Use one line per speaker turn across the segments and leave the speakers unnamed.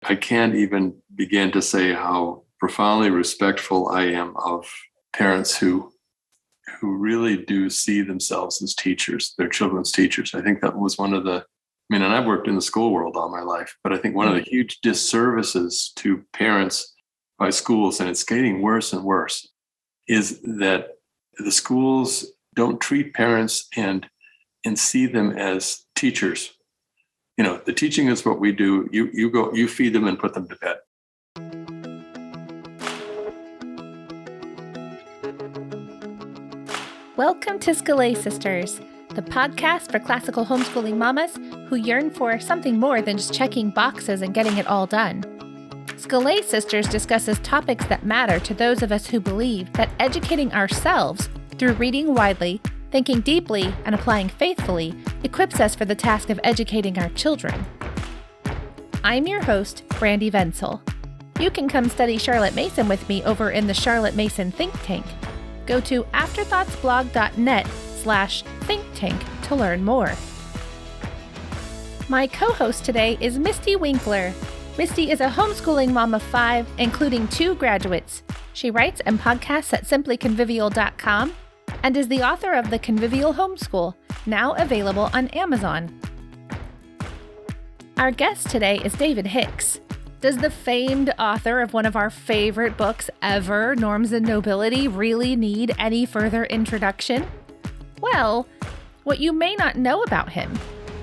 I can't even begin to say how profoundly respectful I am of parents who really do see themselves as teachers, their children's teachers. I think that was one of the, and I've worked in the school world all my life, but I think one of the huge disservices to parents by schools, and it's getting worse and worse, is that the schools don't treat parents and see them as teachers. The teaching is what we do. You feed them and put them to bed.
Welcome to Scot Sisters, the podcast for classical homeschooling mamas who yearn for something more than just checking boxes and getting it all done. Scot Sisters discusses topics that matter to those of us who believe that educating ourselves through reading widely, thinking deeply, and applying faithfully equips us for the task of educating our children. I'm your host, Brandy Wenzel. You can come study Charlotte Mason with me over in the Charlotte Mason Think Tank. Go to afterthoughtsblog.net/think tank to learn more. My co-host today is Mystie Winkler. Mystie is a homeschooling mom of 5, including 2 graduates. She writes and podcasts at simplyconvivial.com and is the author of The Convivial Homeschool, now available on Amazon. Our guest today is David Hicks. Does the famed author of one of our favorite books ever, Norms and Nobility, really need any further introduction? Well, what you may not know about him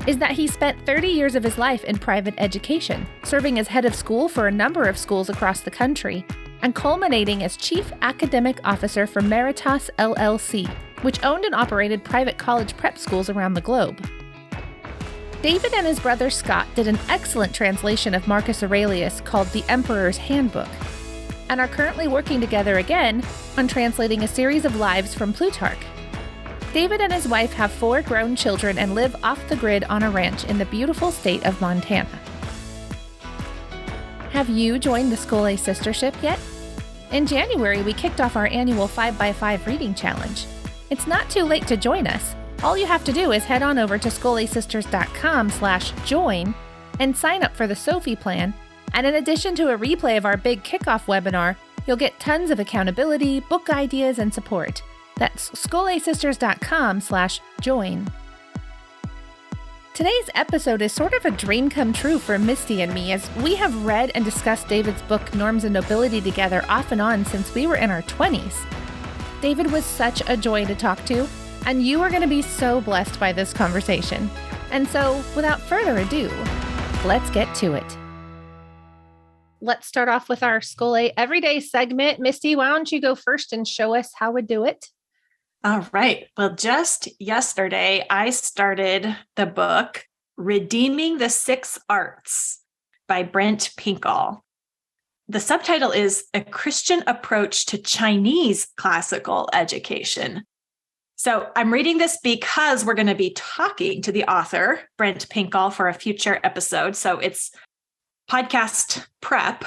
is that he spent 30 years of his life in private education, serving as head of school for a number of schools across the country, and culminating as Chief Academic Officer for Meritas LLC, which owned and operated private college prep schools around the globe. David and his brother Scot did an excellent translation of Marcus Aurelius called The Emperor's Handbook, and are currently working together again on translating a series of lives from Plutarch. David and his wife have 4 grown children and live off the grid on a ranch in the beautiful state of Montana. Have you joined the Scot Sistership yet? In January, we kicked off our annual 5x5 reading challenge. It's not too late to join us. All you have to do is head on over to scolassisters.com/join and sign up for the Sophie plan. And in addition to a replay of our big kickoff webinar, you'll get tons of accountability, book ideas, and support. That's scolassisters.com/join. Today's episode is sort of a dream come true for Mystie and me, as we have read and discussed David's book, Norms and Nobility, together off and on since we were in our 20s. David was such a joy to talk to, and you are going to be so blessed by this conversation. And so, without further ado, let's get to it. Let's start off with our Scot Everyday segment. Mystie, why don't you go first and show us how we do it?
All right. Well, just yesterday, I started the book, Redeeming the 6 Arts by Brent Pinkall. The subtitle is A Christian Approach to Chinese Classical Education. So I'm reading this because we're going to be talking to the author, Brent Pinkall, for a future episode. So it's podcast prep.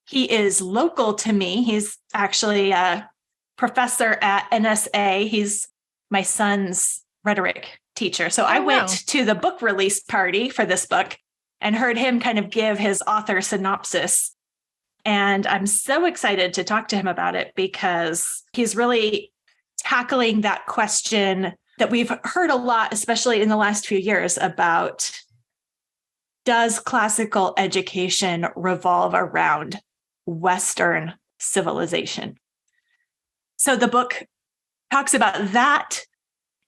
He is local to me. He's actually a professor at NSA. He's my son's rhetoric teacher. So I went to the book release party for this book and heard him kind of give his author synopsis. And I'm so excited to talk to him about it because he's really tackling that question that we've heard a lot, especially in the last few years, about does classical education revolve around Western civilization? So the book talks about that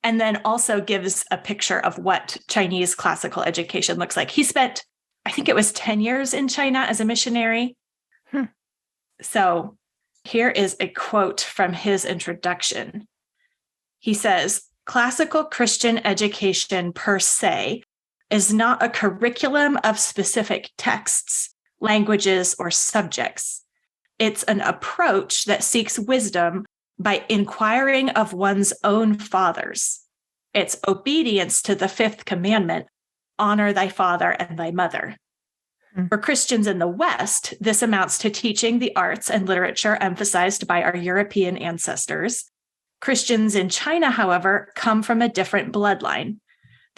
and then also gives a picture of what Chinese classical education looks like. He spent, I think it was 10 years in China as a missionary. So here is a quote from his introduction. He says, classical Christian education per se is not a curriculum of specific texts, languages, or subjects. It's an approach that seeks wisdom by inquiring of one's own fathers. It's obedience to the 5th commandment, honor thy father and thy mother. For Christians in the West, this amounts to teaching the arts and literature emphasized by our European ancestors. Christians in China, however, come from a different bloodline.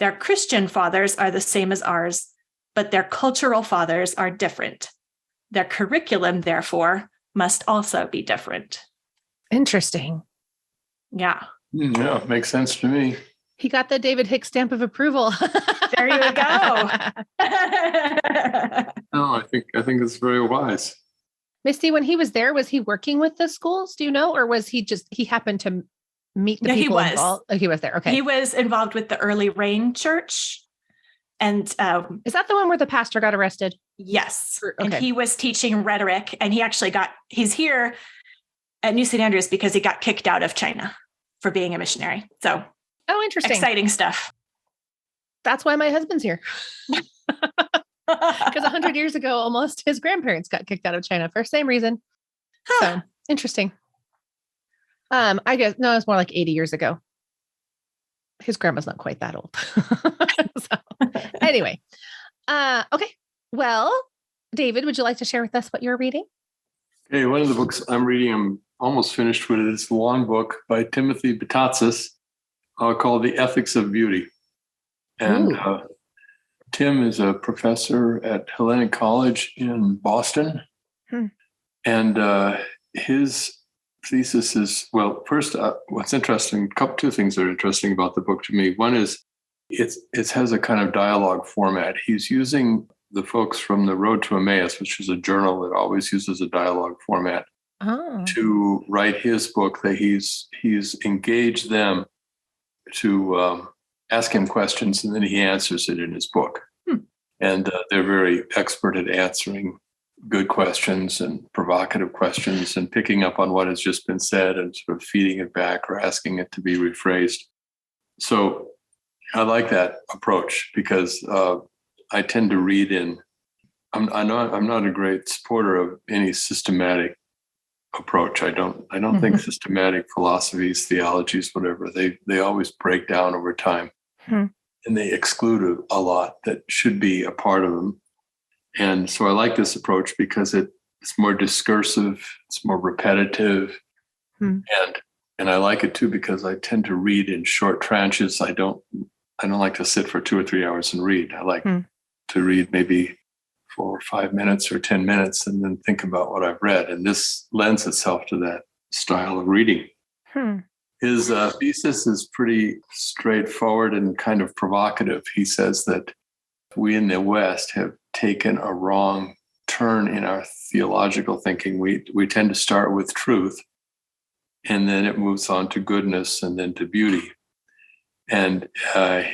Their Christian fathers are the same as ours, but their cultural fathers are different. Their curriculum, therefore, must also be different.
Interesting.
Yeah.
Yeah, makes sense to me.
He got the David Hicks stamp of approval.
There you go.
No, I think it's very wise.
Misty, when he was there, was he working with the schools? Do you know? Or was he happened to meet the people involved? Oh, he was there. Okay.
He was involved with the Early Rain Church. And
is that the one where the pastor got arrested?
Yes.
Okay.
And he was teaching rhetoric, and he's here at New St. Andrews because he got kicked out of China for being a missionary. So,
interesting.
Exciting stuff.
That's why my husband's here. Because 100 years ago, almost his grandparents got kicked out of China for the same reason. So interesting. I guess, no, it's more like 80 years ago. His grandma's not quite that old. So, anyway. Okay. Well, David, would you like to share with us what you're reading?
Hey, one of the books I'm reading, I'm almost finished with it. It's a long book by Timothy Batatzis called The Ethics of Beauty. And Tim is a professor at Hellenic College in Boston. And his thesis is, well, first, what's interesting, two things that are interesting about the book to me. One is it has a kind of dialogue format. He's using the folks from the Road to Emmaus, which is a journal that always uses a dialogue format, to write his book. That he's engaged them to ask him questions, and then he answers it in his book. And they're very expert at answering good questions and provocative questions and picking up on what has just been said and sort of feeding it back or asking it to be rephrased. So I like that approach because I tend to read in. I'm not a great supporter of any systematic approach. I don't think systematic philosophies, theologies, whatever, they always break down over time. And they exclude a lot that should be a part of them. And so I like this approach because it's more discursive, it's more repetitive. And I like it too because I tend to read in short tranches. I don't like to sit for 2 or 3 hours and read. I like to read maybe 4 or 5 minutes or 10 minutes and then think about what I've read. And this lends itself to that style of reading. His thesis is pretty straightforward and kind of provocative. He says that we in the West have taken a wrong turn in our theological thinking. We tend to start with truth, and then it moves on to goodness and then to beauty. And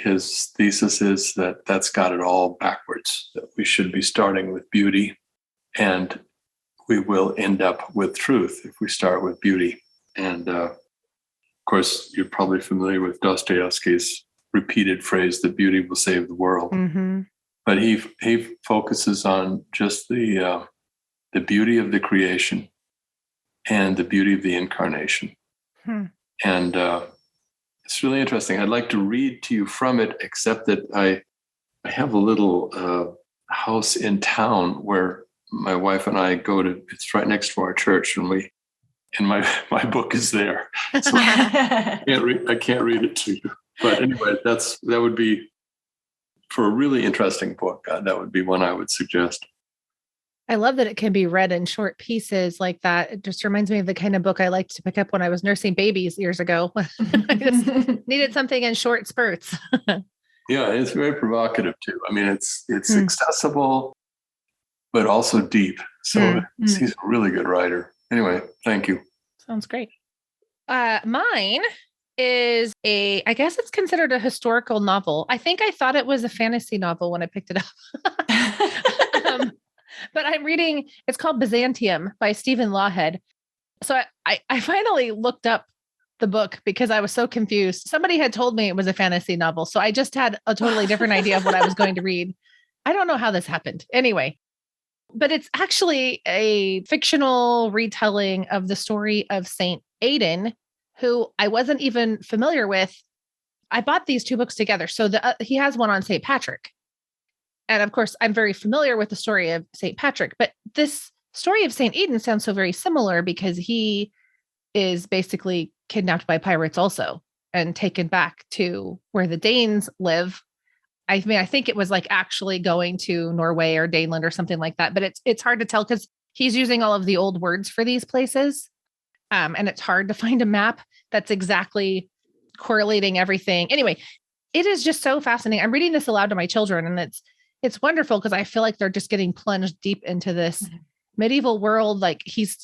his thesis is that that's got it all backwards, that we should be starting with beauty, and we will end up with truth if we start with beauty. And of course, you're probably familiar with Dostoevsky's repeated phrase that beauty will save the world. But he focuses on just the beauty of the creation and the beauty of the incarnation. And it's really interesting. I'd like to read to you from it, except that I have a little house in town where my wife and I go to. It's right next to our church, and my book is there. So I can't read it to you. But anyway, that would be, for a really interesting book, that would be one I would suggest.
I love that it can be read in short pieces like that. It just reminds me of the kind of book I liked to pick up when I was nursing babies years ago. I just needed something in short spurts.
Yeah, it's very provocative too. I mean, it's accessible, but also deep. So he's a really good writer. Anyway, thank you.
Sounds great. Mine is I guess it's considered a historical novel. I think I thought it was a fantasy novel when I picked it up. But I'm reading, it's called Byzantium by Stephen Lawhead. So I finally looked up the book because I was so confused. Somebody had told me it was a fantasy novel. So I just had a totally different idea of what I was going to read. I don't know how this happened. Anyway, but it's actually a fictional retelling of the story of Saint Aidan, who I wasn't even familiar with. I bought these two books together. So he has one on St. Patrick. And of course, I'm very familiar with the story of St. Patrick, but this story of St. Aidan sounds so very similar because he is basically kidnapped by pirates also and taken back to where the Danes live. I mean, I think it was like actually going to Norway or Daneland or something like that, but it's hard to tell because he's using all of the old words for these places. And it's hard to find a map that's exactly correlating everything. Anyway, it is just so fascinating. I'm reading this aloud to my children, and it's wonderful because I feel like they're just getting plunged deep into this medieval world. Like he's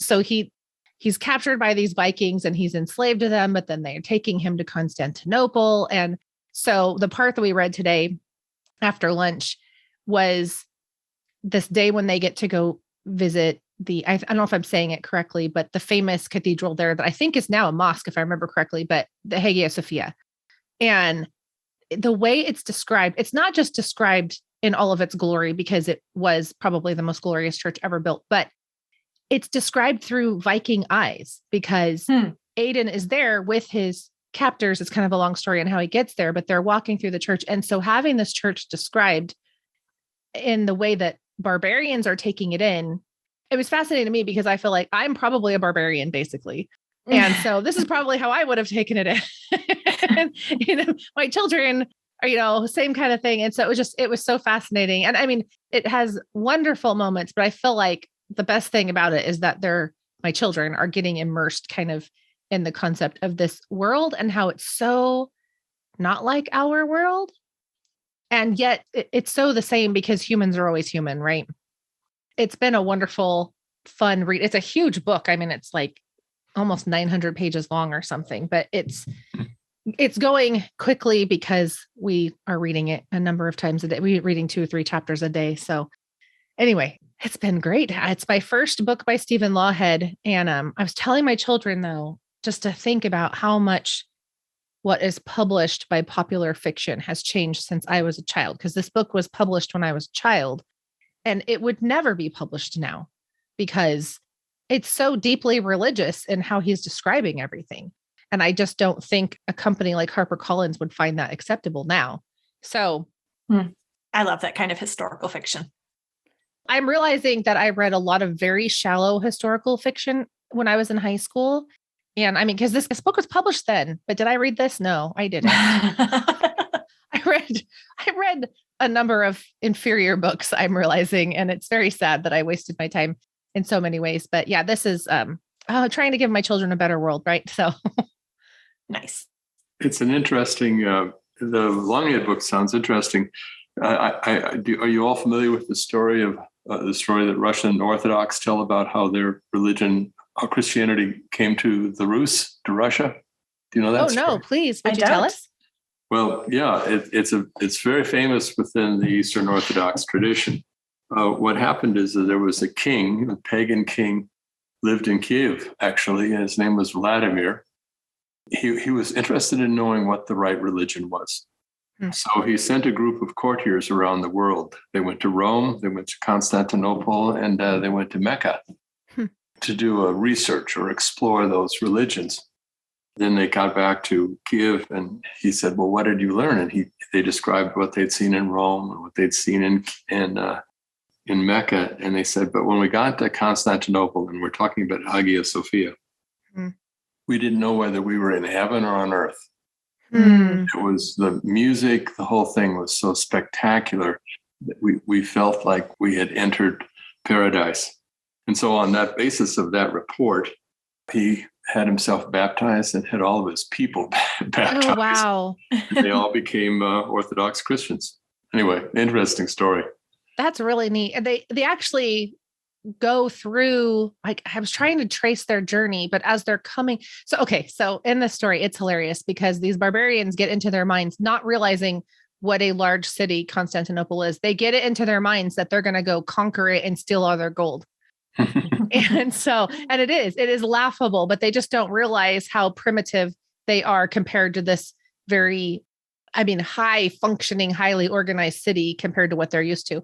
captured by these Vikings and he's enslaved to them, but then they're taking him to Constantinople. And so the part that we read today after lunch was this day when they get to go visit I don't know if I'm saying it correctly, but the famous cathedral there that I think is now a mosque, if I remember correctly, but the Hagia Sophia. And the way it's described, it's not just described in all of its glory because it was probably the most glorious church ever built, but it's described through Viking eyes because Aiden is there with his captors. It's kind of a long story on how he gets there, but they're walking through the church. And so having this church described in the way that barbarians are taking it in, it was fascinating to me because I feel like I'm probably a barbarian basically. And so this is probably how I would have taken it in. And, my children are, same kind of thing. And so it was so fascinating. And I mean, it has wonderful moments, but I feel like the best thing about it is that my children are getting immersed kind of in the concept of this world and how it's so not like our world. And yet it's so the same because humans are always human, right? It's been a wonderful, fun read. It's a huge book. I mean, it's like almost 900 pages long or something, but it's going quickly because we are reading it a number of times a day. We're reading 2 or 3 chapters a day. So anyway, it's been great. It's my first book by Stephen Lawhead. And I was telling my children, though, just to think about how much what is published by popular fiction has changed since I was a child, because this book was published when I was a child. And it would never be published now because it's so deeply religious in how he's describing everything. And I just don't think a company like HarperCollins would find that acceptable now. So
I love that kind of historical fiction.
I'm realizing that I read a lot of very shallow historical fiction when I was in high school. And I mean, because this book was published then, but did I read this? No, I didn't. I read a number of inferior books, I'm realizing, and it's very sad that I wasted my time in so many ways. But yeah, this is trying to give my children a better world, right? So
nice.
It's an interesting, the Longhead book sounds interesting. Are you all familiar with the story that Russian Orthodox tell about how their religion, how Christianity came to Russia? Do you know that?
Oh, story? No, please. Would you tell us?
Well, yeah, it's very famous within the Eastern Orthodox tradition. What happened is that there was a king, a pagan king, lived in Kiev, actually. And his name was Vladimir. He was interested in knowing what the right religion was. So he sent a group of courtiers around the world. They went to Rome, they went to Constantinople, and they went to Mecca to do a research or explore those religions. Then they got back to Kiev, and he said, "Well, what did you learn?" And they described what they'd seen in Rome and what they'd seen in Mecca. And they said, "But when we got to Constantinople, and we're talking about Hagia Sophia, we didn't know whether we were in heaven or on earth." It was the music, the whole thing was so spectacular that we felt like we had entered paradise. And so on that basis of that report, he had himself baptized and had all of his people baptized.
Oh, wow.
They all became Orthodox Christians. Anyway, interesting story.
That's really neat. And they actually go through, like, I was trying to trace their journey, but as they're coming. So in this story, it's hilarious because these barbarians get into their minds, not realizing what a large city Constantinople is. They get it into their minds that they're going to go conquer it and steal all their gold. And it is laughable, but they just don't realize how primitive they are compared to this very, high functioning, highly organized city compared to what they're used to.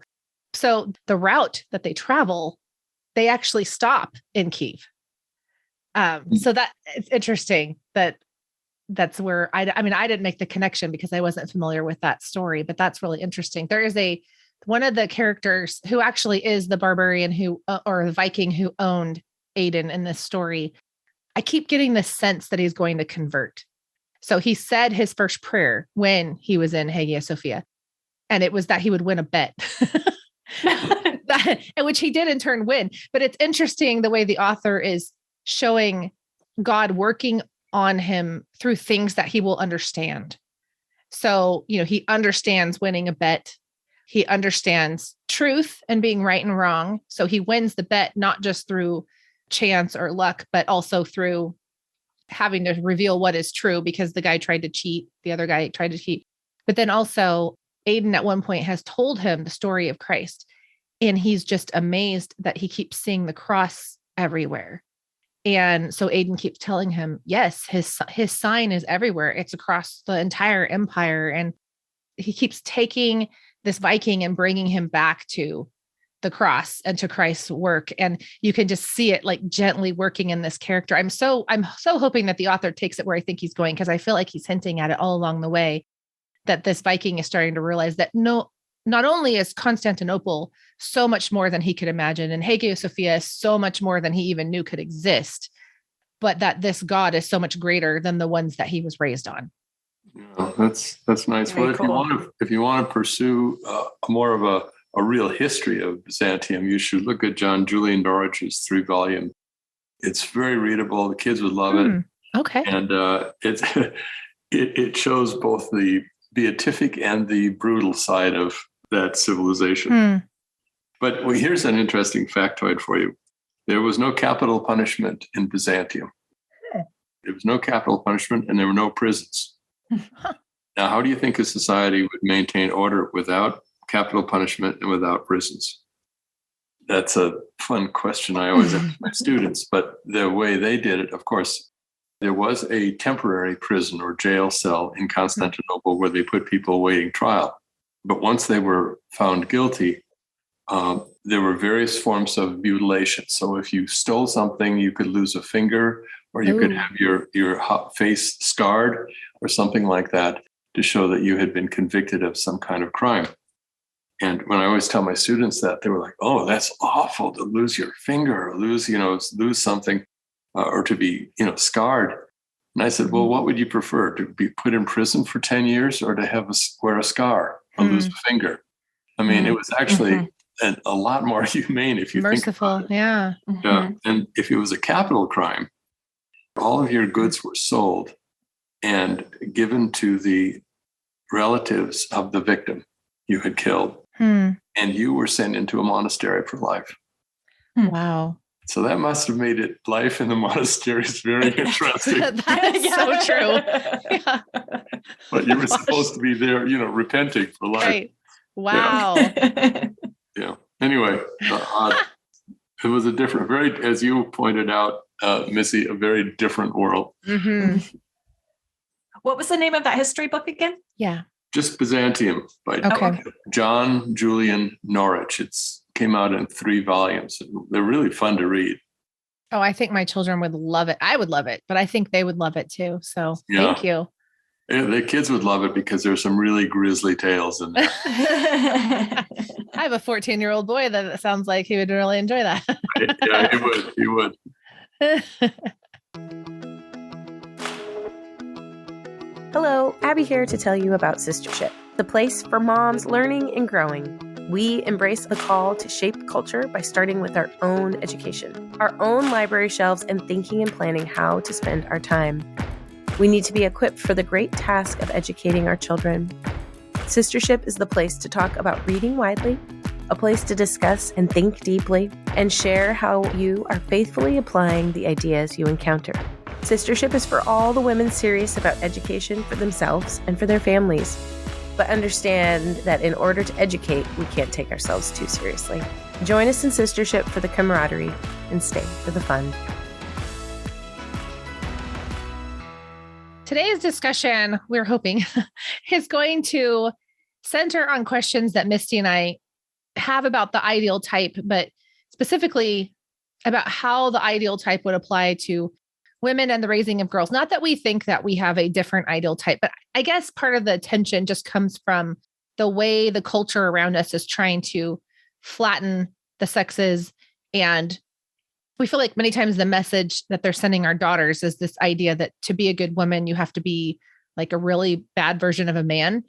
So the route that they travel, they actually stop in Kiev. So that it's interesting that's where I didn't make the connection because I wasn't familiar with that story, but that's really interesting. There is one of the characters who actually is the barbarian or the Viking who owned Aiden in this story. I keep getting this sense that he's going to convert. So he said his first prayer when he was in Hagia Sophia. And it was that he would win a bet, which he did in turn win. But it's interesting the way the author is showing God working on him through things that he will understand. So, he understands winning a bet. He understands truth and being right and wrong. So he wins the bet, not just through chance or luck, but also through having to reveal what is true because the guy tried to cheat. The other guy tried to cheat. But then also Aiden at one point has told him the story of Christ, and he's just amazed that he keeps seeing the cross everywhere. And so Aiden keeps telling him, yes, his sign is everywhere. It's across the entire empire. And he keeps taking this Viking and bringing him back to the cross and to Christ's work. And you can just see it like gently working in this character. I'm so hoping that the author takes it where I think he's going, because I feel like he's hinting at it all along the way, that this Viking is starting to realize that not only is Constantinople so much more than he could imagine, and Hagia Sophia is so much more than he even knew could exist, but that this God is so much greater than the ones that he was raised on.
Yeah, that's nice.
Very
Well,
cool.
if you want to pursue more of a real history of Byzantium, you should look at John Julian Norwich's 3-volume. It's very readable. The kids would love it.
Okay.
And it shows both the beatific and the brutal side of that civilization. But here's an interesting factoid for you. There was no capital punishment in Byzantium. There was no capital punishment, and there were no prisons. Now, how do you think a society would maintain order without capital punishment and without prisons? That's a fun question I always ask my students. But the way they did it, of course, there was a temporary prison or jail cell in Constantinople where they put people awaiting trial. But once they were found guilty, there were various forms of mutilation. So if you stole something, you could lose a finger, or you could have your face scarred or something like that to show that you had been convicted of some kind of crime. And when I always tell my students that, they were like, oh, that's awful to lose your finger or lose something or to be, scarred. And I said, well, what would you prefer, to be put in prison for 10 years or to wear a scar or lose a finger? I mean, it was actually a lot more humane if you
merciful,
think about it.
Yeah.
Yeah. And if it was a capital crime, all of your goods were sold and given to the relatives of the victim you had killed. And you were sent into a monastery for life.
Wow.
So that must have made life in the monasteries very interesting.
That is so true. Yeah.
But you were supposed to be there, repenting for life.
Right. Wow.
Yeah. Anyway, it was a different, as you pointed out, Missy, a very different world.
What was the name of that history book again?
Yeah.
Just Byzantium by John Julian Norwich. It's came out in 3 volumes. They're really fun to read.
Oh, I think my children would love it. I would love it, but I think they would love it too. So thank you.
Yeah, the kids would love it because there's some really grisly tales in there.
I have a 14-year-old boy that sounds like he would really enjoy that.
Yeah, he would.
Hello, Abby here to tell you about Sistership, the place for moms learning and growing. We embrace the call to shape culture by starting with our own education, our own library shelves, and thinking and planning how to spend our time. We need to be equipped for the great task of educating our children. Sistership is the place to talk about reading widely, a place to discuss and think deeply, and share how you are faithfully applying the ideas you encounter. Sistership is for all the women serious about education for themselves and for their families, but understand that in order to educate, we can't take ourselves too seriously. Join us in Sistership for the camaraderie and stay for the fun.
Today's discussion, we're hoping, is going to center on questions that Mystie and I have about the ideal type, but specifically about how the ideal type would apply to women and the raising of girls. Not that we think that we have a different ideal type, but I guess part of the tension just comes from the way the culture around us is trying to flatten the sexes. And we feel like many times the message that they're sending our daughters is this idea that to be a good woman, you have to be like a really bad version of a man.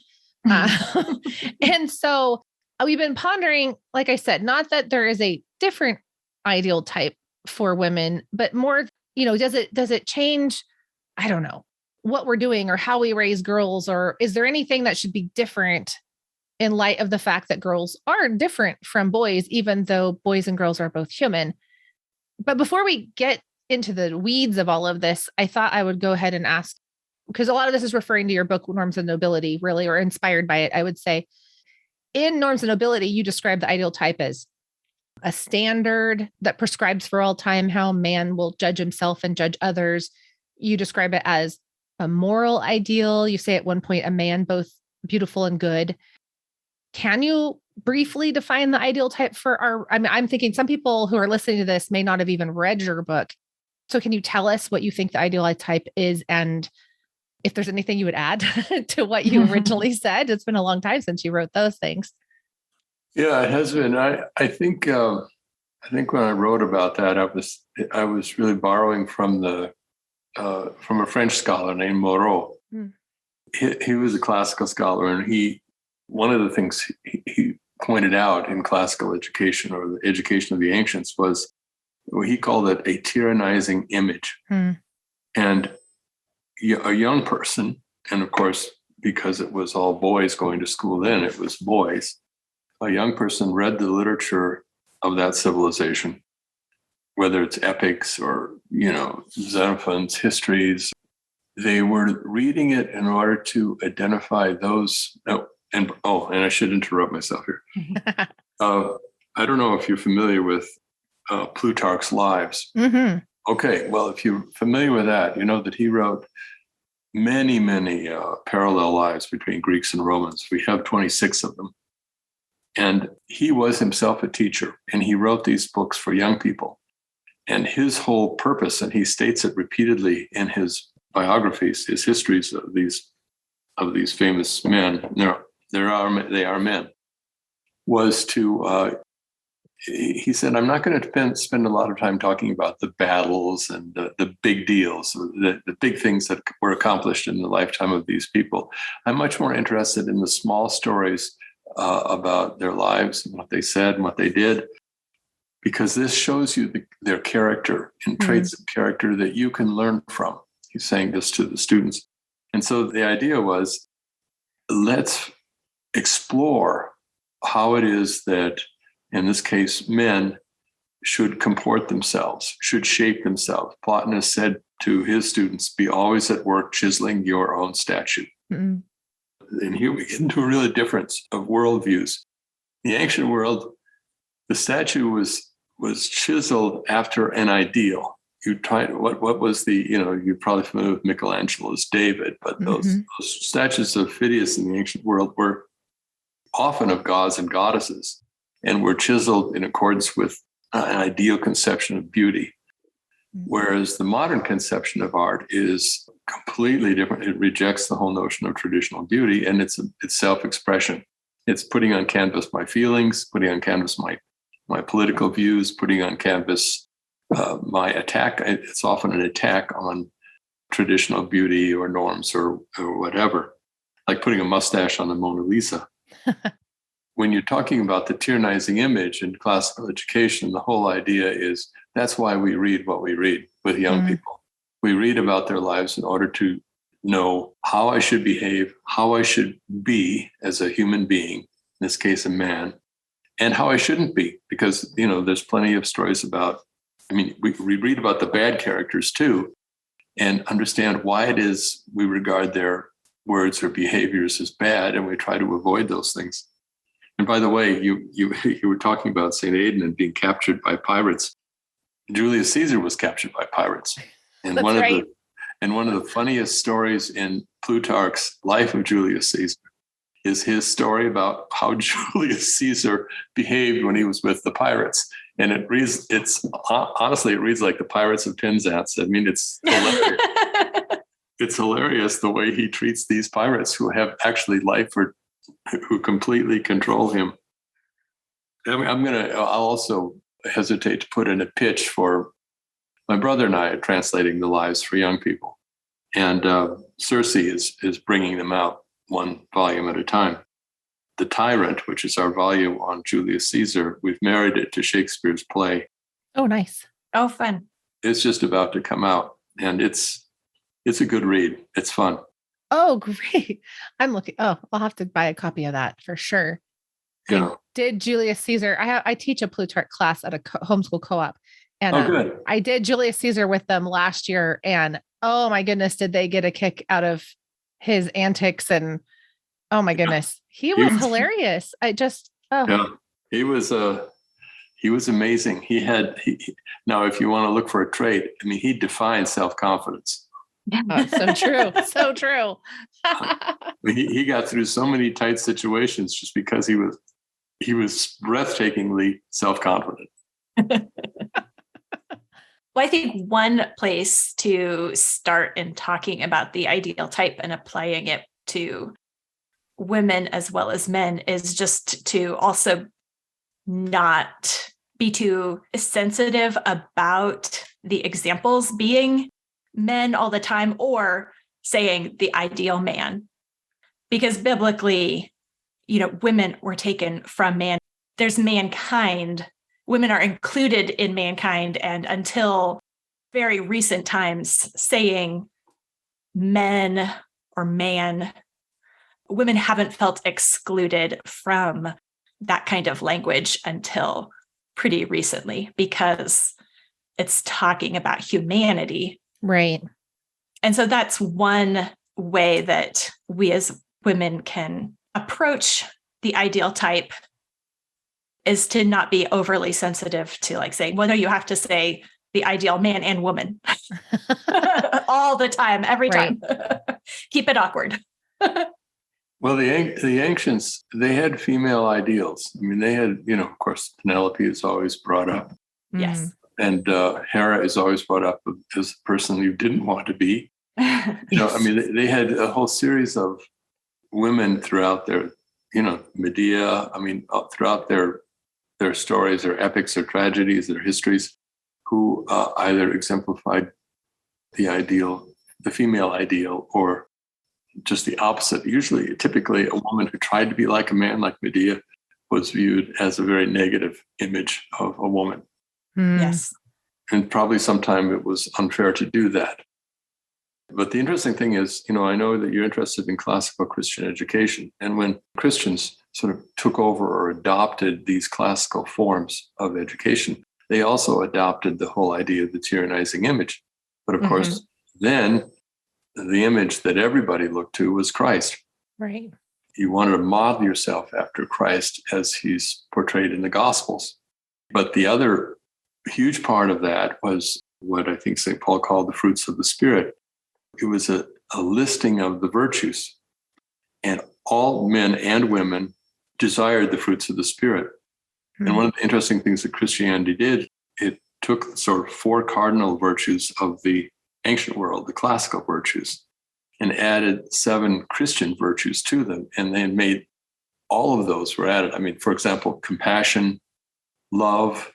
And so we've been pondering, like I said, not that there is a different ideal type for women, but more, does it change? I don't know what we're doing or how we raise girls, or is there anything that should be different in light of the fact that girls are different from boys, even though boys and girls are both human? But before we get into the weeds of all of this, I thought I would go ahead and ask, because a lot of this is referring to your book, Norms and Nobility, really, or inspired by it, I would say. In Norms and Nobility, you describe the ideal type as a standard that prescribes for all time how man will judge himself and judge others. You describe it as a moral ideal. You say at one point, a man both beautiful and good. Can you briefly define the ideal type for I'm thinking some people who are listening to this may not have even read your book. So can you tell us what you think the ideal type is, and if there's anything you would add to what you originally said? It's been a long time since you wrote those things.
Yeah, it has been. I think when I wrote about that, I was really borrowing from a French scholar named Moreau. Mm. He was a classical scholar, and one of the things he pointed out in classical education, or the education of the ancients, was what he called it a tyrannizing image. Mm. And a young person, and of course, because it was all boys going to school then, it was boys. A young person read the literature of that civilization, whether it's epics or, Xenophon's histories. They were reading it in order to identify those. And I should interrupt myself here. I don't know if you're familiar with Plutarch's Lives. Mm-hmm. Okay, well, if you're familiar with that, you know that he wrote many, many parallel lives between Greeks and Romans. We have 26 of them. And he was himself a teacher, and he wrote these books for young people. And his whole purpose, and he states it repeatedly in his biographies, his histories of these famous men, they are men, was to, he said, I'm not going to spend a lot of time talking about the battles and the big deals, the big things that were accomplished in the lifetime of these people. I'm much more interested in the small stories about their lives and what they said and what they did, because this shows you their character and traits of character that you can learn from. He's saying this to the students. And so the idea was, let's explore how it is that, in this case, men should comport themselves, should shape themselves. Plotinus said to his students, be always at work chiseling your own statue. Mm-hmm. And here we get into a really difference of worldviews. In the ancient world, the statue was chiseled after an ideal. What was you're probably familiar with Michelangelo's David, but those statues of Phidias in the ancient world were often of gods and goddesses, and were chiseled in accordance with an ideal conception of beauty. Whereas the modern conception of art is completely different. It rejects the whole notion of traditional beauty, and it's self-expression. It's putting on canvas my feelings, putting on canvas my political views, putting on canvas my attack. It's often an attack on traditional beauty or norms or whatever, like putting a mustache on the Mona Lisa. When you're talking about the tyrannizing image in classical education, the whole idea is that's why we read what we read with young people. We read about their lives in order to know how I should behave, how I should be as a human being, in this case, a man, and how I shouldn't be, because, there's plenty of stories about, we read about the bad characters too, and understand why it is we regard their words or behaviors as bad, and we try to avoid those things. And by the way, you were talking about St. Aidan and being captured by pirates. Julius Caesar was captured by pirates. And
That's right.
One of the funniest stories in Plutarch's Life of Julius Caesar is his story about how Julius Caesar behaved when he was with the pirates. And it reads like the Pirates of Penzance. It's hilarious. It's hilarious the way he treats these pirates who have actually life or who completely control him. I'll also hesitate to put in a pitch for my brother and I are translating the lives for young people. And Circe is bringing them out one volume at a time. The Tyrant, which is our volume on Julius Caesar, we've married it to Shakespeare's play.
Oh, nice.
Oh, fun.
It's just about to come out, and it's a good read. It's fun.
Oh, great. I'm looking. Oh, I'll have to buy a copy of that for sure.
Yeah.
I did Julius Caesar. I teach a Plutarch class at a homeschool co-op. And
Good.
I did Julius Caesar with them last year. And oh my goodness, did they get a kick out of his antics? And oh my goodness, he was hilarious.
Yeah, he was amazing. Now, if you want to look for a trait, I mean, he defined self-confidence.
Oh, so true. So true.
He got through so many tight situations just because he was breathtakingly self-confident.
Well, I think one place to start in talking about the ideal type and applying it to women as well as men is just to also not be too sensitive about the examples being men all the time or saying the ideal man. Because biblically, women were taken from man. There's mankind. Women are included in mankind. And until very recent times, saying men or man, women haven't felt excluded from that kind of language until pretty recently, because it's talking about humanity.
Right.
And so that's one way that we as women can approach the ideal type, is to not be overly sensitive to like saying, well, no, you have to say the ideal man and woman all the time, every time. Keep it awkward.
Well, the ancients, they had female ideals. I mean, they had, of course, Penelope is always brought up.
Yes.
And Hera is always brought up as the person you didn't want to be. I mean, they had a whole series of women throughout their, Medea, I mean, throughout their stories, their epics, their tragedies, their histories, who either exemplified the female ideal, or just the opposite. Typically, a woman who tried to be like a man, like Medea, was viewed as a very negative image of a woman.
Yes.
And probably sometime it was unfair to do that. But the interesting thing is, I know that you're interested in classical Christian education. And when Christians sort of took over or adopted these classical forms of education, they also adopted the whole idea of the tyrannizing image. But of course, then the image that everybody looked to was Christ.
Right.
You wanted to model yourself after Christ as he's portrayed in the Gospels. But the other huge part of that was what I think St. Paul called the fruits of the Spirit. It was a listing of the virtues. And all men and women desired the fruits of the Spirit. And one of the interesting things that Christianity did, it took sort of 4 cardinal virtues of the ancient world, the classical virtues, and added 7 Christian virtues to them. And they made all of those were added. I mean, for example, compassion, love.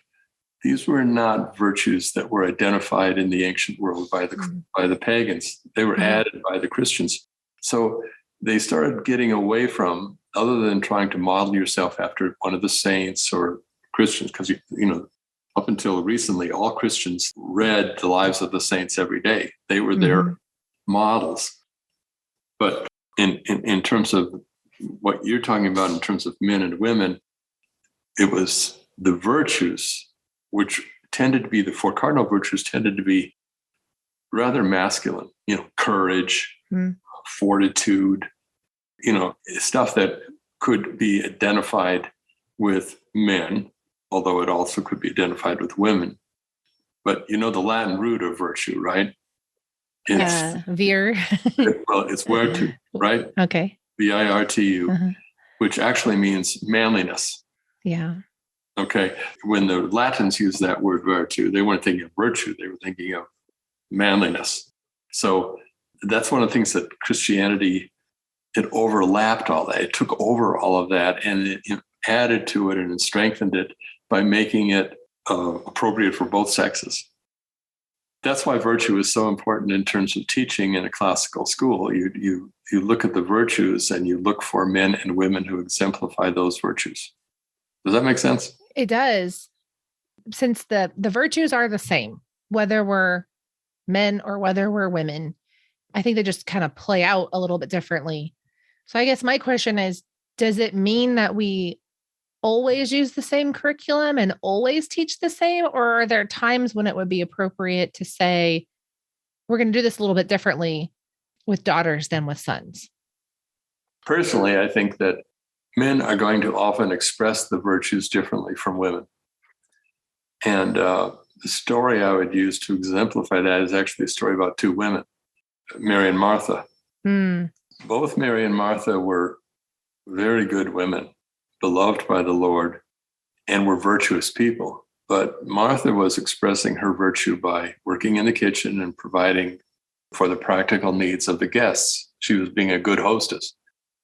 These were not virtues that were identified in the ancient world by the pagans. They were added by the Christians. So they started getting away from, other than trying to model yourself after one of the saints or Christians, because up until recently, all Christians read the lives of the saints every day. They were their models. But in terms of what you're talking about, in terms of men and women, it was the virtues, which tended to be the 4 cardinal virtues, tended to be rather masculine, courage, fortitude, stuff that could be identified with men, although it also could be identified with women. But the Latin root of virtue, right? It's
vir.
it's virtu, right?
Okay.
virtu, which actually means manliness.
Yeah.
Okay. When the Latins used that word virtu, they weren't thinking of virtue, they were thinking of manliness. So that's one of the things that Christianity, it overlapped all that. It took over all of that and it added to it and it strengthened it by making it appropriate for both sexes. that's why virtue is so important in terms of teaching in a classical school. You look at the virtues and you look for men and women who exemplify those virtues. Does that make sense?
It does. Since the virtues are the same, whether we're men or whether we're women, I think they just kind of play out a little bit differently. So I guess my question is, does it mean that we always use the same curriculum and always teach the same? Or are there times when it would be appropriate to say, we're going to do this a little bit differently with daughters than with sons?
Personally, I think that men are going to often express the virtues differently from women. And the story I would use to exemplify that is actually a story about two women, Mary and Martha. Both Mary and Martha were very good women, beloved by the Lord, and were virtuous people. But Martha was expressing her virtue by working in the kitchen and providing for the practical needs of the guests. She was being a good hostess,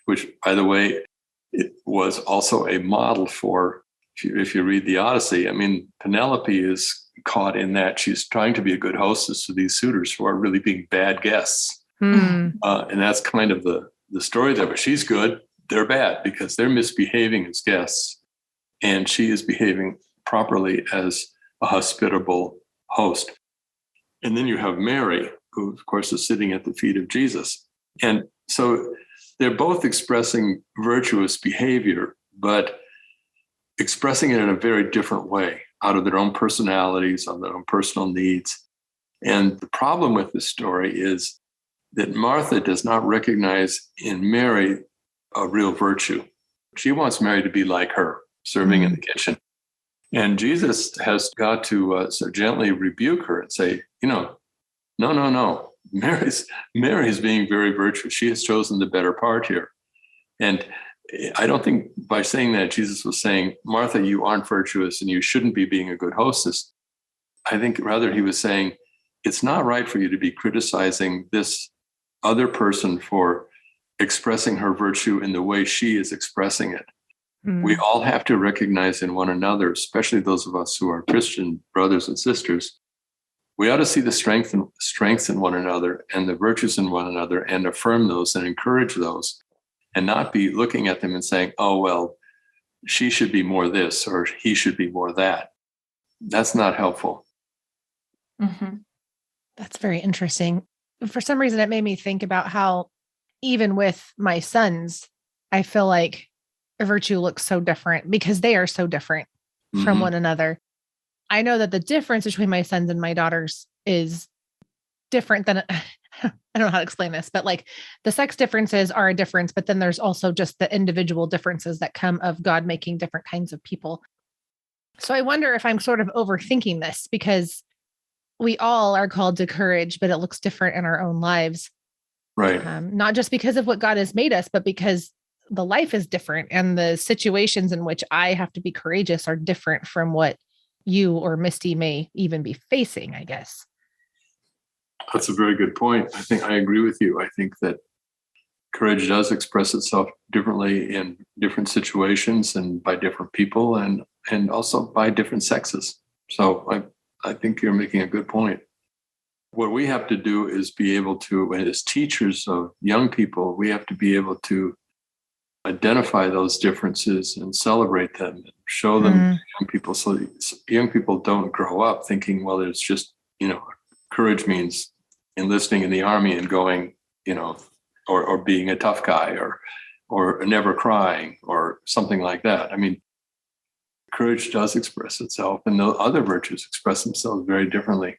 which, by the way, it was also a model for, if you read the Odyssey, I mean, Penelope is caught in that she's trying to be a good hostess to these suitors who are really being bad guests. And that's kind of the story there. But she's good, they're bad because they're misbehaving as guests. And she is behaving properly as a hospitable host. And then you have Mary, who, of course, is sitting at the feet of Jesus. And so they're both expressing virtuous behavior, but expressing it in a very different way, out of their own personalities, on their own personal needs. And the problem with this story is that Martha does not recognize in Mary a real virtue. She wants Mary to be like her, serving in the kitchen. And Jesus has got to so gently rebuke her and say, no. Mary's being very virtuous. She has chosen the better part here. And I don't think by saying that, Jesus was saying, Martha, you aren't virtuous and you shouldn't be being a good hostess. I think rather he was saying, it's not right for you to be criticizing this other person for expressing her virtue in the way she is expressing it. We all have to recognize in one another, especially those of us who are Christian brothers and sisters, we ought to see the strengths in one another and the virtues in one another and affirm those and encourage those, and not be looking at them and saying, oh, well, she should be more this or he should be more that. That's not helpful.
That's very interesting. For some reason, it made me think about how even with my sons, I feel like virtue looks so different because they are so different from one another. I know that the difference between my sons and my daughters is different than, I don't know how to explain this, but like the sex differences are a difference, but then there's also just the individual differences that come of God making different kinds of people. So I wonder if I'm sort of overthinking this because we all are called to courage, but it looks different in our own lives.
Right.
Not just because of what God has made us, but because the life is different and the situations in which I have to be courageous are different from what you or Mystie may even be facing, I guess.
That's a very good point. I think I agree with you. I think that courage does express itself differently in different situations and by different people and also by different sexes. So I think you're making a good point. What we have to do is be able to, as teachers of young people, we have to be able to identify those differences and celebrate them and show them to young people so young people don't grow up thinking, well, it's just, courage means enlisting in the army and going, or being a tough guy or never crying or something like that. I mean, courage does express itself and the other virtues express themselves very differently.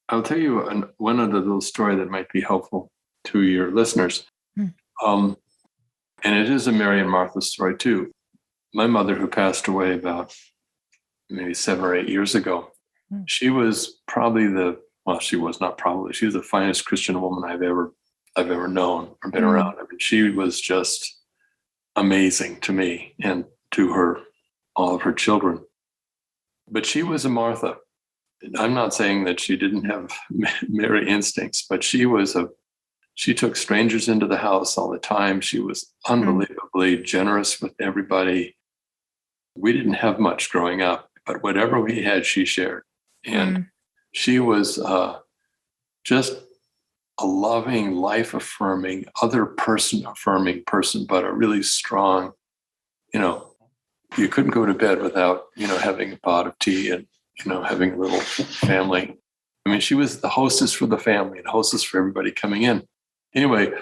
I'll tell you one other little story that might be helpful to your listeners. And it is a Mary and Martha story too. My mother, who passed away about maybe 7 or 8 years ago, she was probably she was the finest Christian woman I've ever known or been around. I mean, she was just amazing to me and to all of her children. But she was a Martha. I'm not saying that she didn't have Mary instincts, but she took strangers into the house all the time. She was unbelievably generous with everybody. We didn't have much growing up, but whatever we had, she shared. And She was just a loving, life-affirming, other person-affirming person, but a really strong, you couldn't go to bed without, having a pot of tea and, having a little family. I mean, she was the hostess for the family and hostess for everybody coming in. Anyway,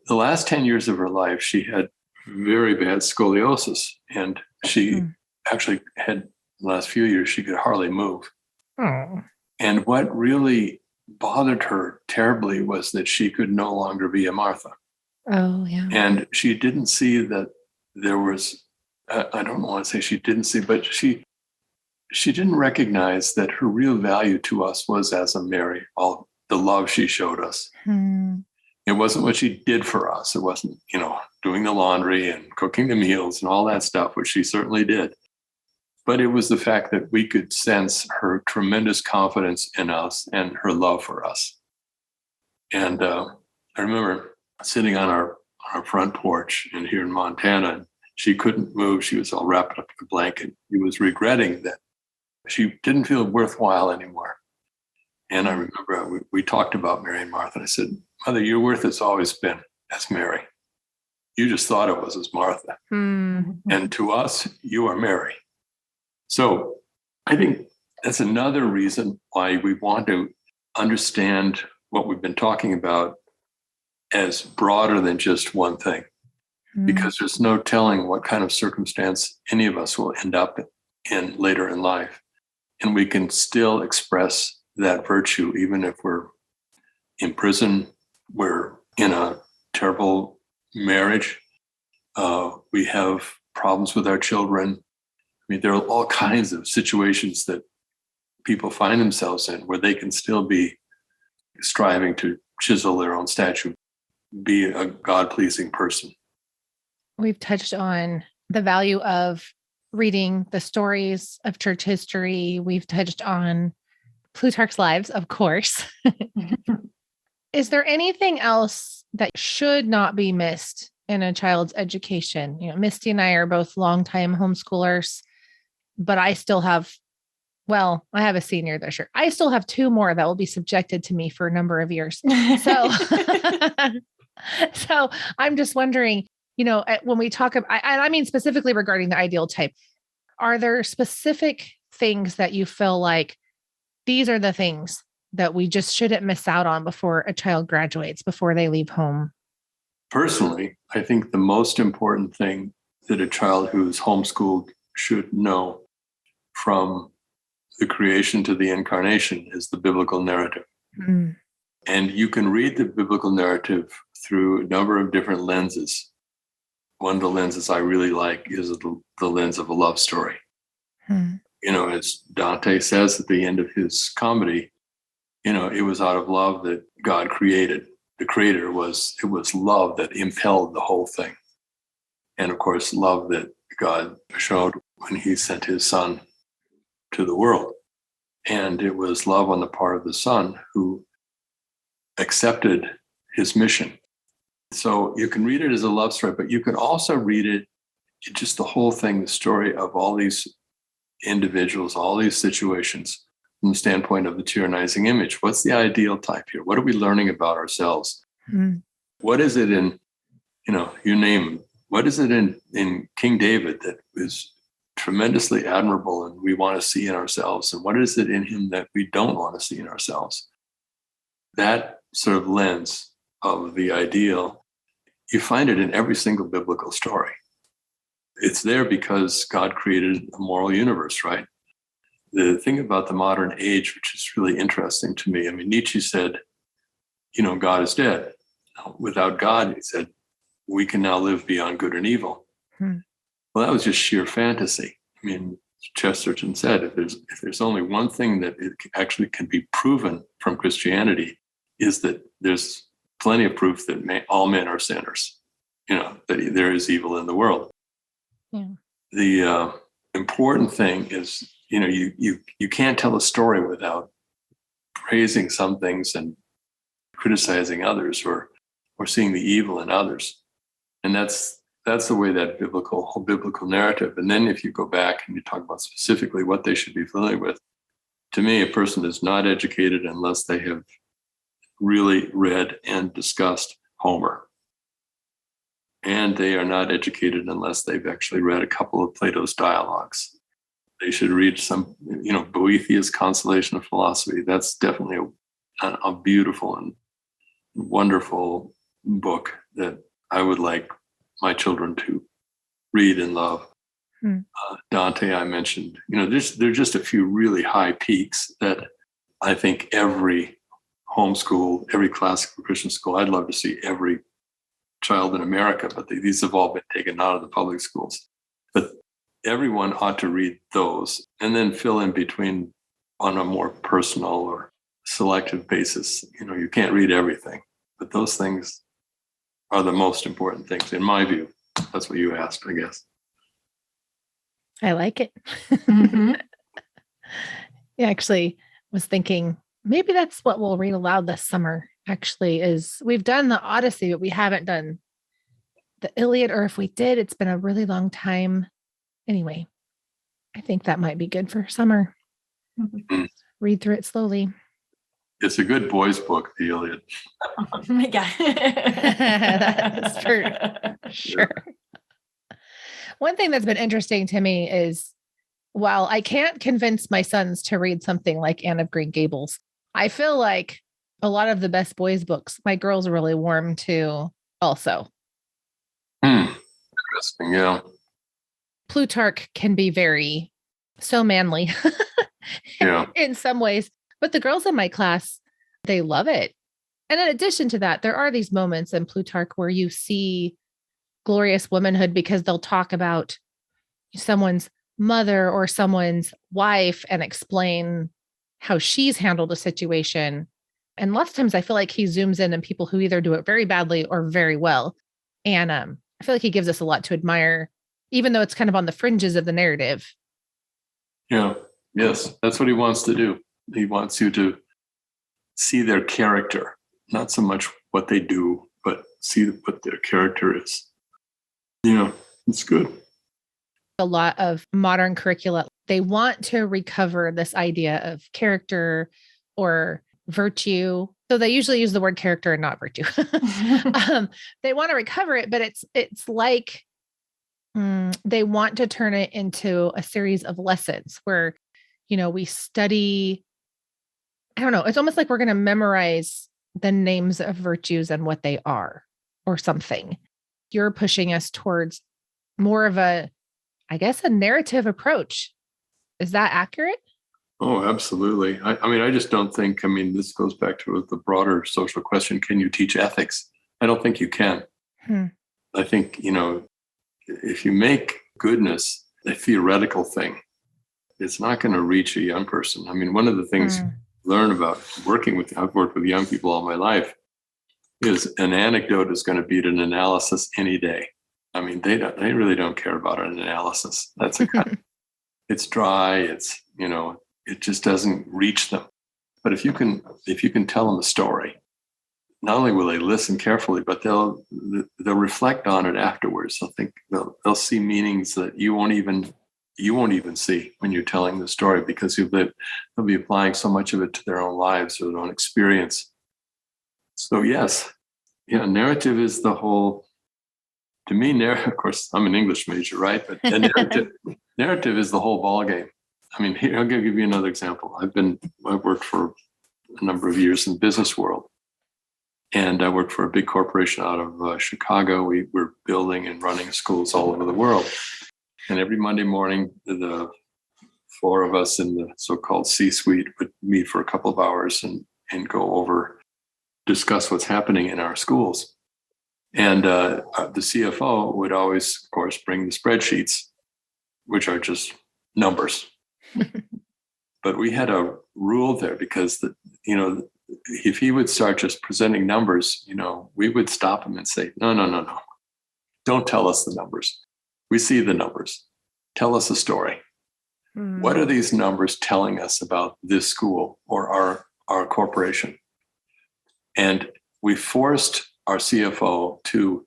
the last 10 years of her life, she had very bad scoliosis. And she actually had, the last few years, she could hardly move.
Oh.
And what really bothered her terribly was that she could no longer be a Martha.
Oh, yeah.
And she didn't see that there was, I don't want to say she didn't see, but she didn't recognize that her real value to us was as a Mary, all the love she showed us. It wasn't what she did for us. It wasn't, doing the laundry and cooking the meals and all that stuff, which she certainly did. But it was the fact that we could sense her tremendous confidence in us and her love for us. And I remember sitting on our front porch here in Montana, and she couldn't move. She was all wrapped up in a blanket. She was regretting that she didn't feel worthwhile anymore. And I remember we talked about Mary and Martha. And I said, Mother, your worth has always been as Mary. You just thought it was as Martha. And to us, you are Mary. So I think that's another reason why we want to understand what we've been talking about as broader than just one thing, because there's no telling what kind of circumstance any of us will end up in later in life. And we can still express that virtue, even if we're in prison, we're in a terrible marriage, we have problems with our children. I mean, there are all kinds of situations that people find themselves in where they can still be striving to chisel their own statue, be a God-pleasing person.
We've touched on the value of reading the stories of church history. We've touched on Plutarch's Lives, of course. Is there anything else that should not be missed in a child's education? Mystie and I are both longtime homeschoolers, but I still have, I have a senior this year. I still have 2 more that will be subjected to me for a number of years. So, so I'm just wondering, when we talk about, I mean, specifically regarding the ideal type, are there specific things that you feel like these are the things that we just shouldn't miss out on before a child graduates, before they leave home?
Personally, I think the most important thing that a child who's homeschooled should know from the creation to the incarnation is the biblical narrative. And you can read the biblical narrative through a number of different lenses. One of the lenses I really like is the lens of a love story. As Dante says at the end of his comedy, it was out of love that God created. The creator it was love that impelled the whole thing. And of course, love that God showed when he sent his son to the world. And it was love on the part of the son who accepted his mission. So you can read it as a love story, but you can also read it, just the whole thing, the story of all these individuals, all these situations from the standpoint of the tyrannizing image. What's the ideal type here? What are we learning about ourselves? What is it in, you name it. What is it in King David that is tremendously admirable and we want to see in ourselves? And what is it in him that we don't want to see in ourselves? That sort of lens of the ideal, you find it in every single biblical story. It's there because God created a moral universe, right? The thing about the modern age, which is really interesting to me, Nietzsche said, God is dead. Without God, he said, we can now live beyond good and evil. Well, that was just sheer fantasy. Chesterton said, if there's only one thing that it actually can be proven from Christianity, is that there's plenty of proof that all men are sinners, that there is evil in the world.
Yeah.
The important thing is, you can't tell a story without praising some things and criticizing others, or seeing the evil in others. And that's the way that whole biblical narrative. And then if you go back and you talk about specifically what they should be familiar with, to me, a person is not educated unless they have really read and discussed Homer. And they are not educated unless they've actually read a couple of Plato's dialogues. They should read some, Boethius' Consolation of Philosophy. That's definitely a beautiful and wonderful book that I would like my children to read and love. Dante, I mentioned, there's just a few really high peaks that I think every homeschool, every classical Christian school, I'd love to see every child in America, but these have all been taken out of the public schools. But everyone ought to read those and then fill in between on a more personal or selective basis. You can't read everything, but those things are the most important things in my view. That's what you asked, I guess.
I like it. Yeah, actually was thinking maybe that's what we'll read aloud this summer. Actually, is we've done the Odyssey, but we haven't done the Iliad, or if we did, it's been a really long time. Anyway, I think that might be good for summer. Read through it slowly.
It's a good boys' book, the Iliad.
Yeah.
That's for sure. One thing that's been interesting to me is while I can't convince my sons to read something like Anne of Green Gables, I feel like a lot of the best boys' books, my girls really warm to also.
Interesting, yeah.
Plutarch can be so manly in some ways, but the girls in my class, they love it. And in addition to that, there are these moments in Plutarch where you see glorious womanhood because they'll talk about someone's mother or someone's wife and explain how she's handled a situation. And lots of times I feel like he zooms in on people who either do it very badly or very well. And I feel like he gives us a lot to admire, even though it's kind of on the fringes of the narrative.
Yeah. Yes. That's what he wants to do. He wants you to see their character, not so much what they do, but see what their character is. Yeah, it's good.
A lot of modern curricula, they want to recover this idea of character or virtue. So they usually use the word character and not virtue. They want to recover it, but it's like they want to turn it into a series of lessons where, we study. I don't know. It's almost like we're going to memorize the names of virtues and what they are or something. You're pushing us towards more of a narrative approach. Is that accurate?
Oh, absolutely. I just don't think, this goes back to the broader social question. Can you teach ethics? I don't think you can. I think, if you make goodness a theoretical thing, it's not going to reach a young person. One of the things you learn about I've worked with young people all my life, is an anecdote is going to beat an analysis any day. They really don't care about an analysis. That's it's dry. It's, it just doesn't reach them. But if you can tell them a story, not only will they listen carefully, but they'll reflect on it afterwards. They'll see meanings that you won't even see when you're telling the story, because they'll be applying so much of it to their own lives or their own experience. So yes, narrative is the whole. To me, of course, I'm an English major, right? But narrative is the whole ballgame. Here, I'll give you another example. I've worked for a number of years in the business world. And I worked for a big corporation out of Chicago. We were building and running schools all over the world. And every Monday morning, the four of us in the so-called C-suite would meet for a couple of hours and discuss what's happening in our schools. And the CFO would always, of course, bring the spreadsheets, which are just numbers. But we had a rule there because, if he would start just presenting numbers, we would stop him and say, no. Don't tell us the numbers. We see the numbers. Tell us a story. What are these numbers telling us about this school or our corporation? And we forced our CFO to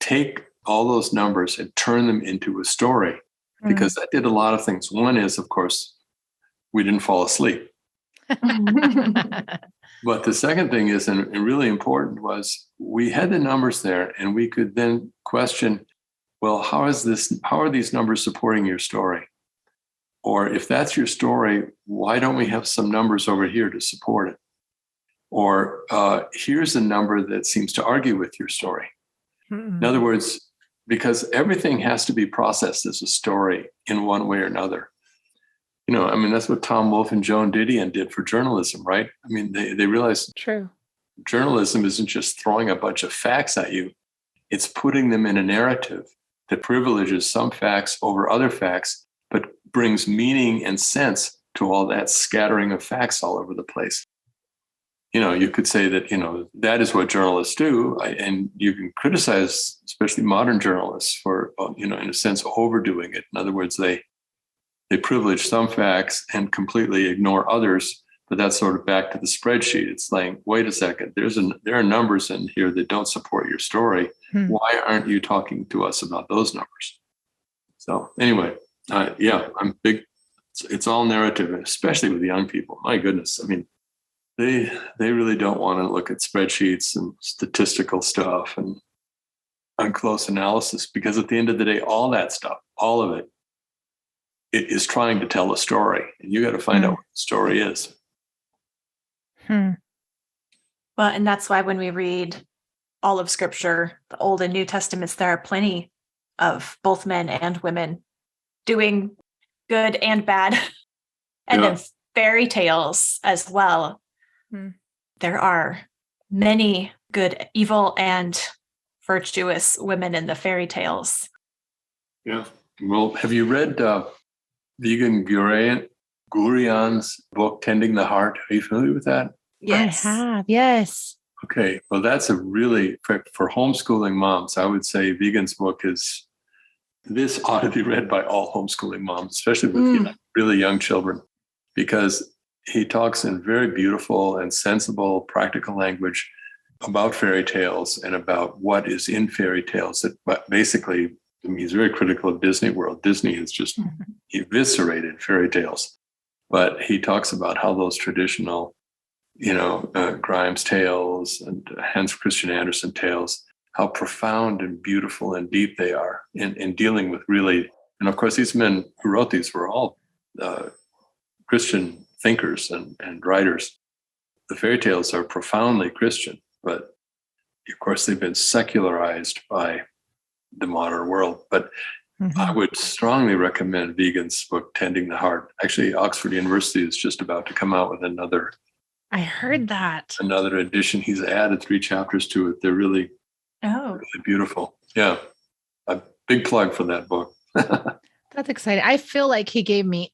take all those numbers and turn them into a story, because that did a lot of things. One is, of course, we didn't fall asleep. But the second thing is, and really important, was we had the numbers there, and we could then question, well, how are these numbers supporting your story? Or if that's your story, why don't we have some numbers over here to support it? Or here's a number that seems to argue with your story. In other words, because everything has to be processed as a story in one way or another. That's what Tom Wolfe and Joan Didion did for journalism, right? They realized
True.
Journalism isn't just throwing a bunch of facts at you. It's putting them in a narrative that privileges some facts over other facts, but brings meaning and sense to all that scattering of facts all over the place. You could say that, that is what journalists do. And you can criticize, especially modern journalists, for, in a sense, overdoing it. In other words, they privilege some facts and completely ignore others. But that's sort of back to the spreadsheet. It's like, wait a second, there are numbers in here that don't support your story. Why aren't you talking to us about those numbers? So anyway, I'm big. It's all narrative, especially with young people. My goodness. They really don't want to look at spreadsheets and statistical stuff and close analysis, because at the end of the day, all that stuff, all of it is trying to tell a story, and you got to find out what the story is.
Well, and that's why when we read all of Scripture, the Old and New Testaments, there are plenty of both men and women doing good and bad, and then fairy tales as well. There are many good, evil, and virtuous women in the fairy tales. Yeah.
Well, have you read Vigen Gurion's book, Tending the Heart? Are you familiar with that?
Yes.
I have, yes.
Okay. Well, that's a really, for homeschooling moms, I would say Vigen's book this ought to be read by all homeschooling moms, especially with really young children, because he talks in very beautiful and sensible, practical language about fairy tales and about what is in fairy tales. But basically, he's very critical of Disney World. Disney has just eviscerated fairy tales. But he talks about how those traditional, Grimm's tales and Hans Christian Andersen tales, how profound and beautiful and deep they are in dealing with really, and of course, these men who wrote these were all Christian thinkers and writers. The fairy tales are profoundly Christian, but of course they've been secularized by the modern world. But I would strongly recommend Vigen's book, Tending the Heart. Actually, Oxford University is just about to come out with another.
I heard that.
Another edition. He's added 3 chapters to it. They're really beautiful. Yeah. A big plug for that book.
That's exciting. I feel like he gave me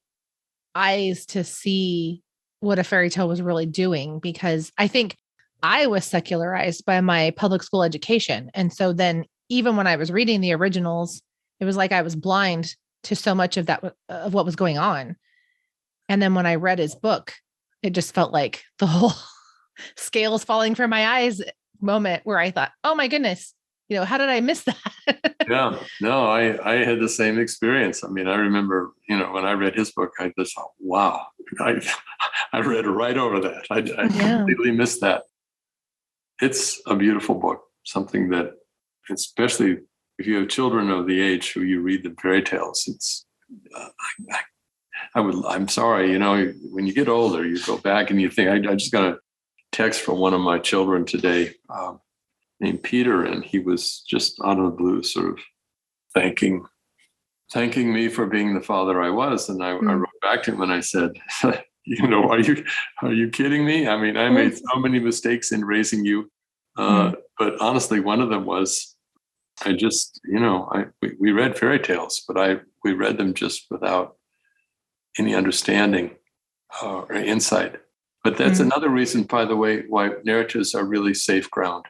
eyes to see what a fairy tale was really doing, because I think I was secularized by my public school education. And so then even when I was reading the originals, it was like I was blind to so much of what was going on. And then when I read his book, it just felt like the whole scales falling from my eyes moment where I thought, oh my goodness, how did I miss that?
Yeah, no, I had the same experience. I remember, when I read his book, I just thought, wow, I read right over that. I completely missed that. It's a beautiful book, something that, especially if you have children of the age who you read the fairy tales, it's, I'm sorry, when you get older, you go back and you think, I just got a text from one of my children today, named Peter, and he was just out of the blue sort of thanking me for being the father I was. And I wrote back to him and I said, are you kidding me? I made so many mistakes in raising you. But honestly, one of them was, we read fairy tales, but we read them just without any understanding or insight. But that's another reason, by the way, why narratives are really safe ground.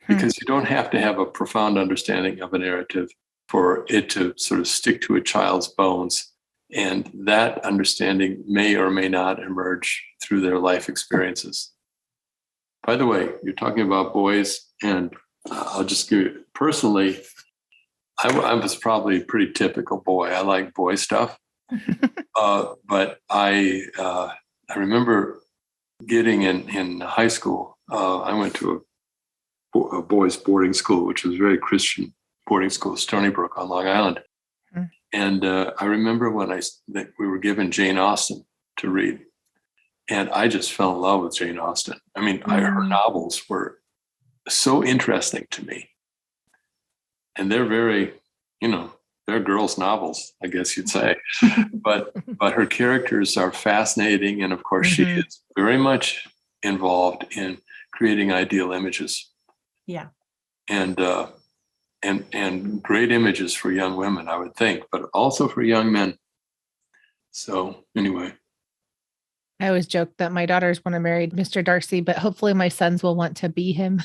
Because you don't have to have a profound understanding of a narrative for it to sort of stick to a child's bones. And that understanding may or may not emerge through their life experiences. By the way, you're talking about boys, and I'll just give you, personally, I was probably a pretty typical boy. I like boy stuff. But I remember getting in high school. I went to a boys' boarding school, which was a very Christian boarding school, Stony Brook on Long Island.
Mm.
And I remember when that we were given Jane Austen to read, and I just fell in love with Jane Austen. I mean, her novels were so interesting to me, and they're very, they're girls' novels, I guess you'd say. but her characters are fascinating, and of course, she is very much involved in creating ideal images.
Yeah.
And great images for young women, I would think, but also for young men. So anyway.
I always joke that my daughters want to marry Mr. Darcy, but hopefully my sons will want to be him.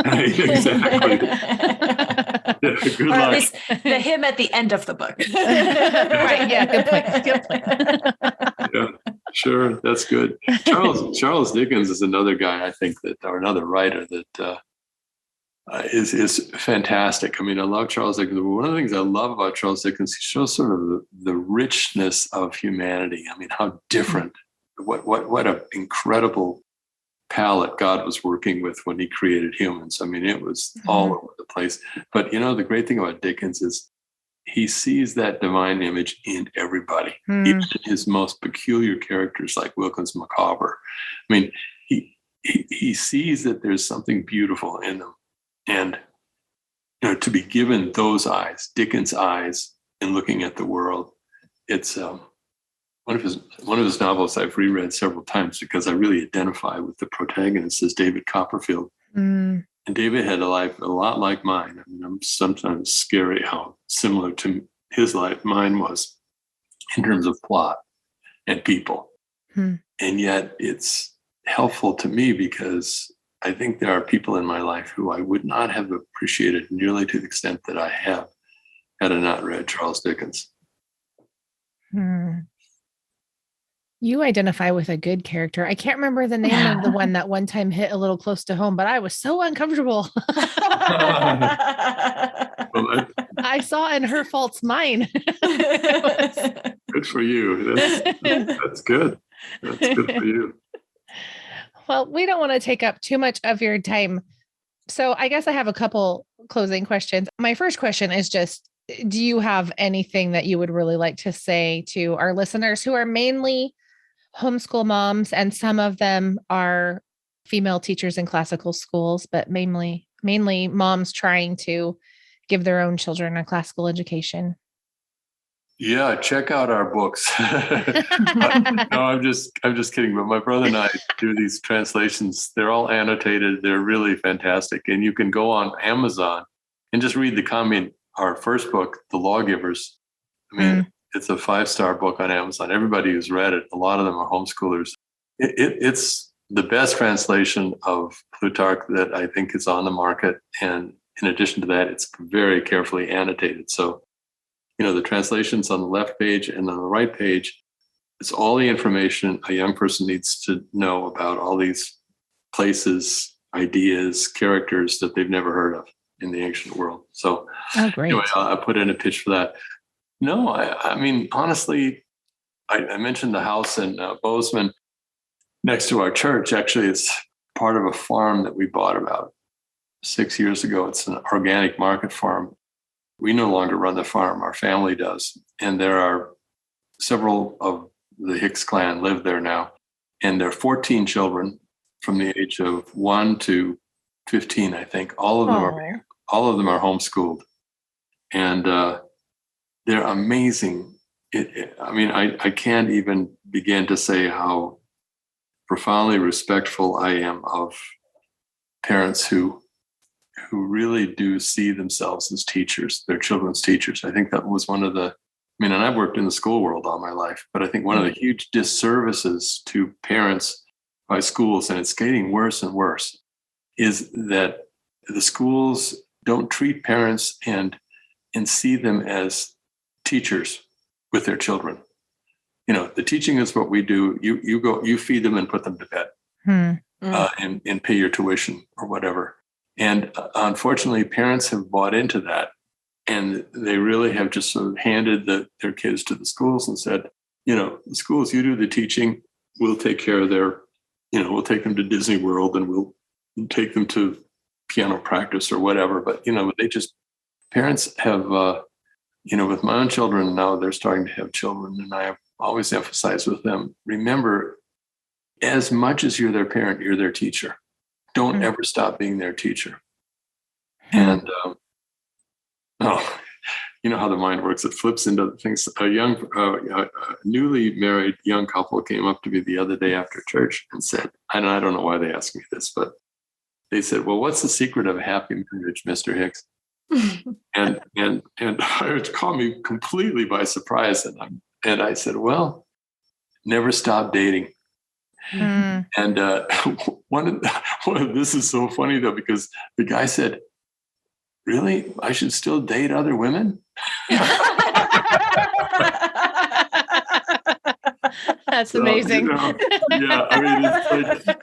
Exactly. Good
or
luck.
at least the him at the end of the book.
Right. Yeah. Good point.
Yeah, sure. That's good. Charles Dickens is another guy, I think, or another writer that is fantastic. I mean, I love Charles Dickens. One of the things I love about Charles Dickens, he shows sort of the richness of humanity. I mean, how different, what an incredible palette God was working with when he created humans. I mean, it was all over the place. But, the great thing about Dickens is he sees that divine image in everybody, even in his most peculiar characters like Wilkins Micawber. I mean, he sees that there's something beautiful in them. And to be given those eyes, Dickens' eyes, in looking at the world, it's one of his novels I've reread several times because I really identify with the protagonist as David Copperfield. And David had a life a lot like mine. I mean, I'm sometimes scary how similar to his life mine was in terms of plot and people. And yet it's helpful to me because I think there are people in my life who I would not have appreciated nearly to the extent that I have had I not read Charles Dickens.
You identify with a good character. I can't remember the name of the one that one time hit a little close to home, but I was so uncomfortable. I saw in Her Fault's Mine.
Good for you. That's good. That's good for you.
Well, we don't want to take up too much of your time. So I guess I have a couple closing questions. My first question is just, do you have anything that you would really like to say to our listeners who are mainly homeschool moms, and some of them are female teachers in classical schools, but mainly moms trying to give their own children a classical education?
Yeah, check out our books. No, I'm just kidding. But my brother and I do these translations. They're all annotated. They're really fantastic. And you can go on Amazon and just read the comment. Our first book, The Lawgivers. I mean, it's a 5-star book on Amazon. Everybody who's read it, a lot of them are homeschoolers. It's the best translation of Plutarch that I think is on the market. And in addition to that, it's very carefully annotated. So, the translation's on the left page, and on the right page, it's all the information a young person needs to know about all these places, ideas, characters that they've never heard of in the ancient world. So
great.
Anyway, I put in a pitch for that. No, I mean, honestly, I mentioned the house in Bozeman next to our church. Actually, it's part of a farm that we bought about 6 years ago. It's an organic market farm. We no longer run the farm. Our family does. And there are several of the Hicks clan live there now. And there are 14 children from the age of 1 to 15, I think. All of them are homeschooled. And they're amazing. I can't even begin to say how profoundly respectful I am of parents who really do see themselves as teachers, their children's teachers. I think that was one of and I've worked in the school world all my life, but I think one of the huge disservices to parents by schools, and it's getting worse and worse, is that the schools don't treat parents and see them as teachers with their children. The teaching is what we do. You feed them and put them to bed and pay your tuition or whatever. And unfortunately, parents have bought into that. And they really have just sort of handed their kids to the schools and said, the schools, you do the teaching, we'll take care of we'll take them to Disney World and we'll take them to piano practice or whatever. But, parents have, with my own children now, they're starting to have children. And I have always emphasized with them, remember, as much as you're their parent, you're their teacher. Don't ever stop being their teacher. And, you know how the mind works. It flips into things. A newly married young couple came up to me the other day after church and said, and I don't know why they asked me this, but they said, well, what's the secret of a happy marriage, Mr. Hicks? and it caught me completely by surprise. And I said, well, never stop dating. And this is so funny though, because the guy said, really? I should still date other women?
That's amazing.
Yeah, I mean, it's like,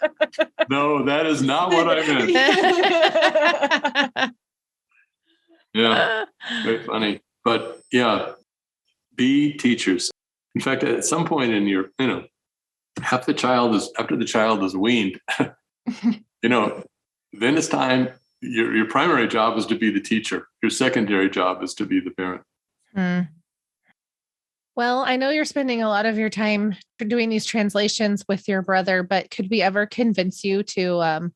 no, that is not what I meant. Yeah, very funny. But yeah, be teachers. In fact, at some point in your, after the child is weaned, then it's time. Your primary job is to be the teacher. Your secondary job is to be the parent.
Well, I know you're spending a lot of your time doing these translations with your brother, but could we ever convince you to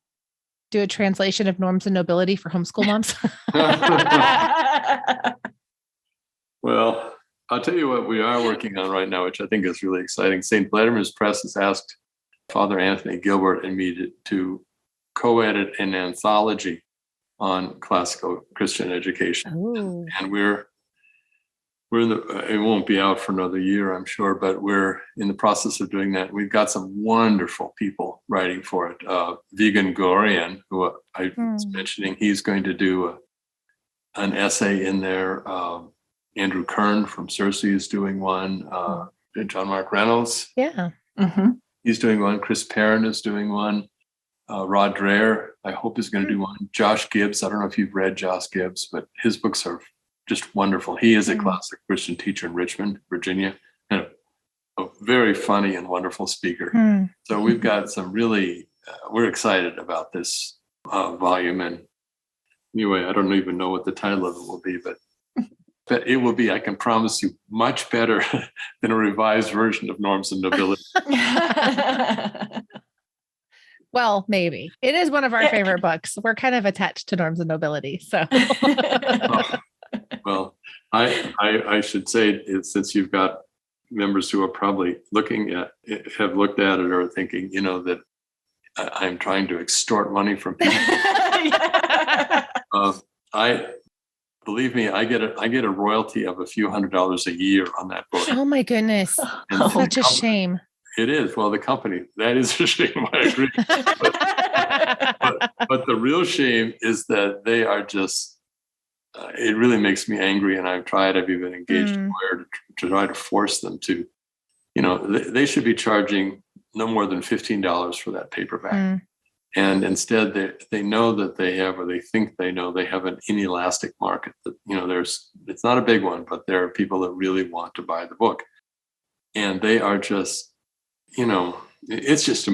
do a translation of Norms and Nobility for homeschool moms?
Well, I'll tell you what we are working on right now, which I think is really exciting. St. Vladimir's Press has asked Father Anthony Gilbert and me to co-edit an anthology on classical Christian education.
Ooh.
And we're in it won't be out for another year, I'm sure, but we're in the process of doing that. We've got some wonderful people writing for it. Vigan Gorian, who I was mentioning, he's going to do an essay in there. Andrew Kern from Cersei is doing one. John Mark Reynolds.
Yeah.
He's doing one. Chris Perrin is doing one. Rod Dreher, I hope, is going to do one. Josh Gibbs, I don't know if you've read Josh Gibbs, but his books are just wonderful. He is a classic Christian teacher in Richmond, Virginia, and a very funny and wonderful speaker. So we've got some really, we're excited about this volume. And anyway, I don't even know what the title of it will be, but it will be, I can promise you, much better than a revised version of Norms and Nobility.
Well, maybe. It is one of our favorite books. We're kind of attached to Norms and Nobility. So
well, I should say, since you've got members who are probably have looked at it or thinking, that I'm trying to extort money from people. Believe me, I get a royalty of a few $100s a year on that book.
Oh my goodness. Such a shame.
It is. Well, the company, that is a shame. I agree. But the real shame is that they are just, it really makes me angry. And I've even engaged a lawyer to try to force them to, they should be charging no more than $15 for that paperback. And instead they know that they have, or they think they know, they have an inelastic market that, it's not a big one, but there are people that really want to buy the book. And they are just, it's just,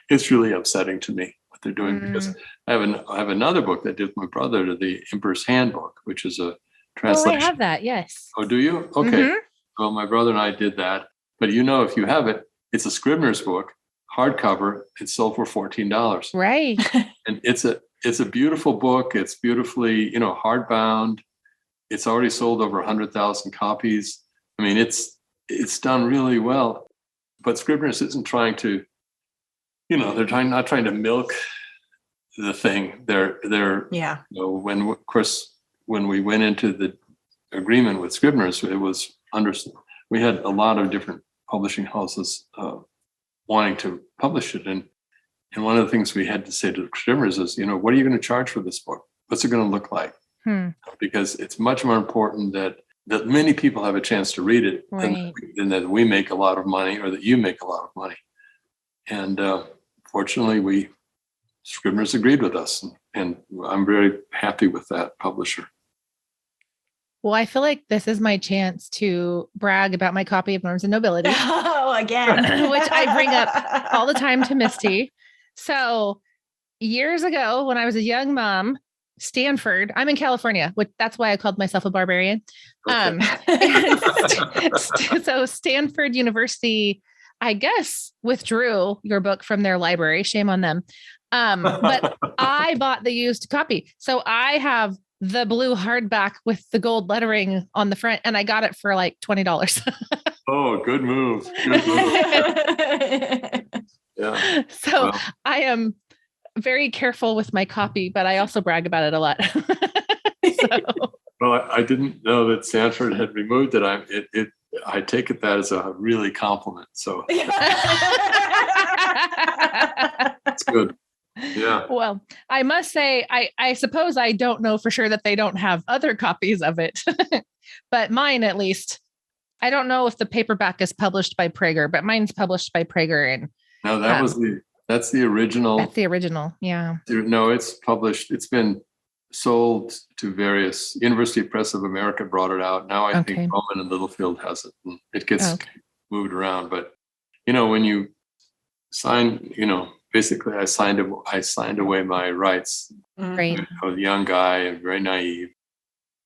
it's really upsetting to me what they're doing, because I have another book that I did with my brother, the Emperor's Handbook, which is a translation.
Oh, I have that. Yes.
Oh, do you? Okay. Well, my brother and I did that, but if you have it, it's a Scribner's book, hardcover. It's sold for $14.
Right.
And it's a beautiful book. It's beautifully, hardbound. It's already sold over 100,000 copies. I mean, it's done really well. But Scribner's isn't trying to, they're not trying to milk the thing. They're when we went into the agreement with Scribner's, it was we had a lot of different publishing houses wanting to publish it, and one of the things we had to say to Scribner's is, what are you going to charge for this book? What's it going to look like? Because it's much more important that many people have a chance to read it,
right,
than that we make a lot of money or that you make a lot of money. And fortunately, Scribner's agreed with us, and I'm very happy with that publisher.
Well, I feel like this is my chance to brag about my copy of Norms and Nobility.
Oh, again.
Which I bring up all the time to Misty. So years ago, when I was a young mom, Stanford, I'm in California, which that's why I called myself a barbarian.
Okay.
So Stanford University, I guess, withdrew your book from their library. Shame on them. But I bought the used copy. So I have the blue hardback with the gold lettering on the front, and I got it for like $20.
Oh, good move. Good move. Yeah.
So I am very careful with my copy, but I also brag about it a lot.
Well, I didn't know that Stanford had removed it. I take it that as a really compliment. So that's good. Yeah.
Well, I must say, I suppose I don't know for sure that they don't have other copies of it, but mine, at least, I don't know if the paperback is published by Prager, but mine's published by Prager. And
no, that's the original.
That's the original. Yeah.
No, it's published. It's been sold to various. University Press of America brought it out. Now I think Bowman and Littlefield has it, and it gets moved around. But when you sign, basically I signed away my rights.
Right.
I was a young guy and very naive.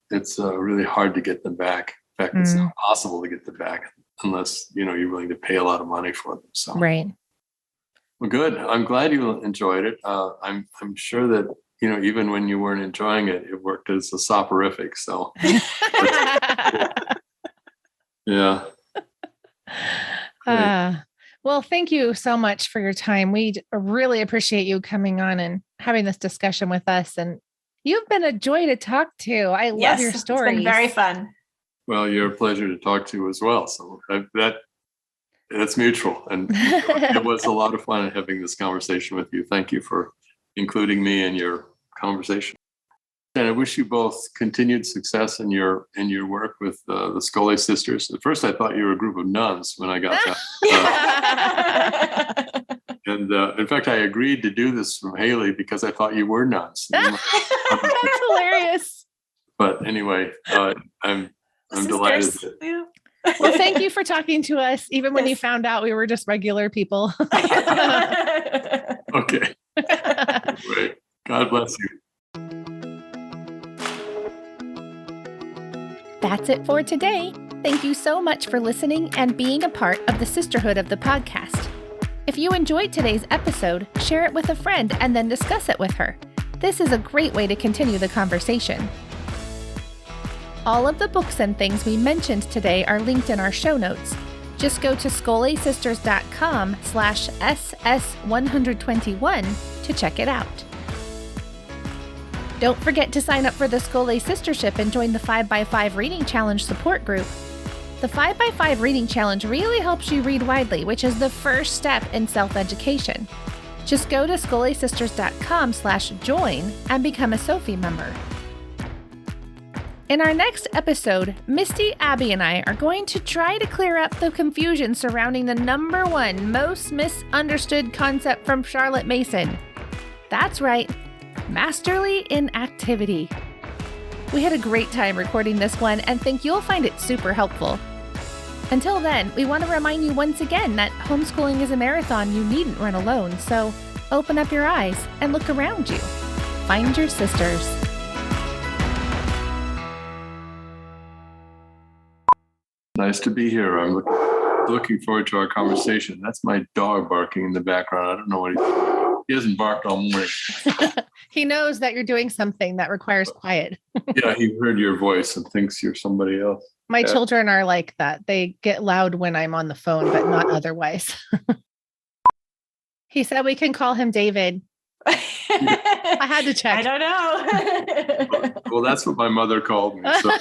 It's really hard to get them back. In fact, it's not possible to get them back unless you're willing to pay a lot of money for them. So
right.
Well, good. I'm glad you enjoyed it. I'm sure that even when you weren't enjoying it, it worked as a soporific. So yeah.
Well, thank you so much for your time. We really appreciate you coming on and having this discussion with us. And you've been a joy to talk to. I love your stories.
It's been very fun.
Well, you're a pleasure to talk to as well. So that's mutual. And it was a lot of fun having this conversation with you. Thank you for including me in your conversation. And I wish you both continued success in your work with the Scully sisters. At first, I thought you were a group of nuns when I got that. And in fact, I agreed to do this from Haley because I thought you were nuns.
That's hilarious.
But anyway, I'm delighted.
Well, thank you for talking to us, even when you found out we were just regular people.
Okay. Great. God bless you.
That's it for today. Thank you so much for listening and being a part of the sisterhood of the podcast. If you enjoyed today's episode, share it with a friend and then discuss it with her. This is a great way to continue the conversation. All of the books and things we mentioned today are linked in our show notes. Just go to scolasisters.com/SS121 to check it out. Don't forget to sign up for the Scully Sistership and join the 5x5 Reading Challenge support group. The 5x5 Reading Challenge really helps you read widely, which is the first step in self-education. Just go to scolasisters.com/join and become a Sophie member. In our next episode, Misty, Abby, and I are going to try to clear up the confusion surrounding the #1 most misunderstood concept from Charlotte Mason. That's right, masterly inactivity. We had a great time recording this one and think you'll find it super helpful. Until then, we want to remind you once again that homeschooling is a marathon you needn't run alone, so open up your eyes and look around you. Find your sisters.
Nice to be here. I'm looking forward to our conversation. That's my dog barking in the background. I don't know what he hasn't barked all morning.
He knows that you're doing something that requires quiet.
Yeah, he heard your voice and thinks you're somebody else.
My children are like that. They get loud when I'm on the phone, but not otherwise. He said we can call him David. I had to check.
I don't know.
Well, that's what my mother called me. So.